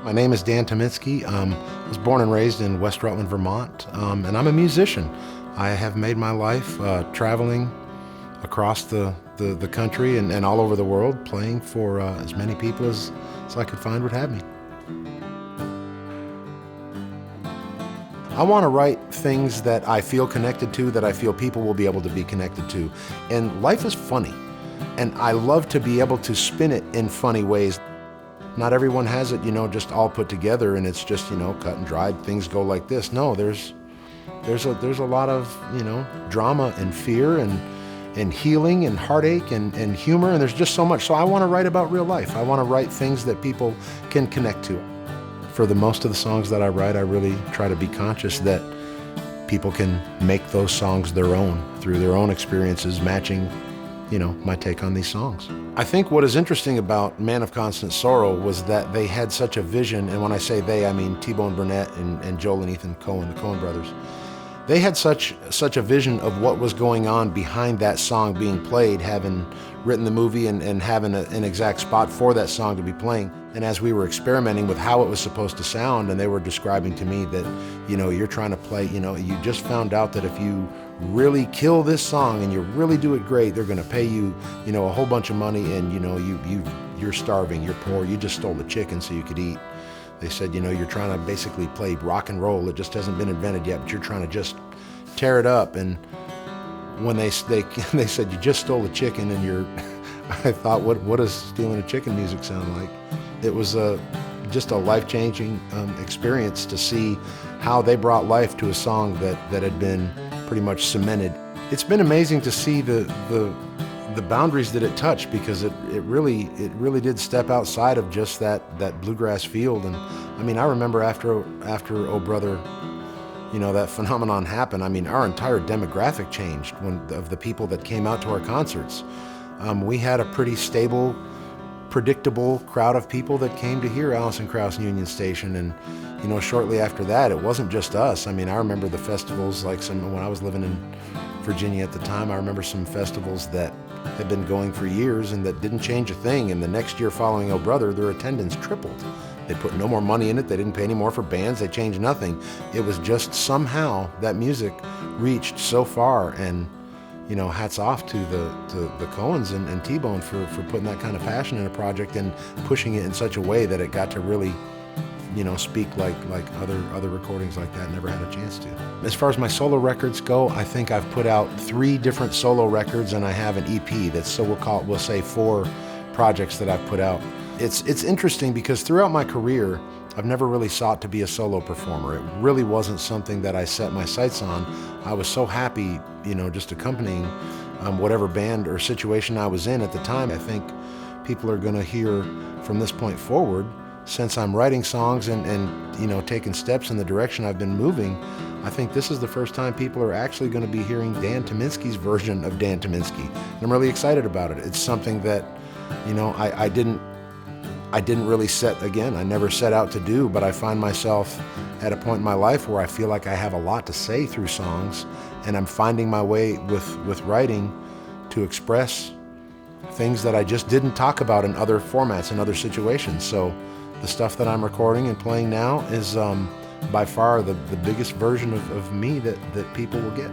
My name is Dan Tyminski. I was born and raised in West Rutland, Vermont, and I'm a musician. I have made my life traveling across the country and all over the world, playing for as many people as I could find would have me. I want to write things that I feel connected to, that I feel people will be able to be connected to. And life is funny, and I love to be able to spin it in funny ways. Not everyone has it, just all put together and it's just, cut and dried, things go like this. No, there's a lot of, drama and fear and healing and heartache and humor, and there's just so much. So I want to write about real life. I want to write things that people can connect to. For the most of the songs that I write, I really try to be conscious that people can make those songs their own through their own experiences, matching, my take on these songs. I think what is interesting about Man of Constant Sorrow was that they had such a vision, and when I say they, I mean T-Bone Burnett and Joel and Ethan Coen, the Coen brothers. They had such a vision of what was going on behind that song being played, having written the movie and having an exact spot for that song to be playing. And as we were experimenting with how it was supposed to sound, and they were describing to me that, you're trying to play, you just found out that if you really kill this song and you really do it great, they're going to pay you, a whole bunch of money, and, you're starving, you're poor, you just stole the chicken so you could eat. They said, you're trying to basically play rock and roll. It just hasn't been invented yet, but you're trying to just tear it up. And when they said, you just stole a chicken, and I thought, what does stealing a chicken music sound like? It was just a life-changing experience to see how they brought life to a song that had been pretty much cemented. It's been amazing to see the boundaries that it touched, because it really did step outside of just that bluegrass field. And I mean, I remember after Oh Brother, that phenomenon happened. I mean, our entire demographic changed of the people that came out to our concerts. We had a pretty stable, predictable crowd of people that came to hear Alison Krauss and Union Station. And shortly after that, it wasn't just us. I mean, I remember the festivals, like when I was living in Virginia at the time, I remember some festivals that had been going for years and that didn't change a thing. And the next year following Oh Brother, their attendance tripled. They put no more money in it. They didn't pay any more for bands. They changed nothing. It was just somehow that music reached so far. And hats off to the Coens and T-Bone for putting that kind of passion in a project and pushing it in such a way that it got to really speak like other recordings like that never had a chance to. As far as my solo records go, I think I've put out 3 different solo records, and I have an EP that's, so we'll say 4 projects that I've put out. It's interesting because throughout my career, I've never really sought to be a solo performer. It really wasn't something that I set my sights on. I was so happy, just accompanying whatever band or situation I was in at the time. I think people are going to hear from this point forward, since I'm writing songs and taking steps in the direction I've been moving, I think this is the first time people are actually going to be hearing Dan Tyminski's version of Dan Tyminski. And I'm really excited about it. It's something that, I didn't really I never set out to do, but I find myself at a point in my life where I feel like I have a lot to say through songs, and I'm finding my way with writing to express things that I just didn't talk about in other formats and other situations. So the stuff that I'm recording and playing now is by far the biggest version of me that people will get.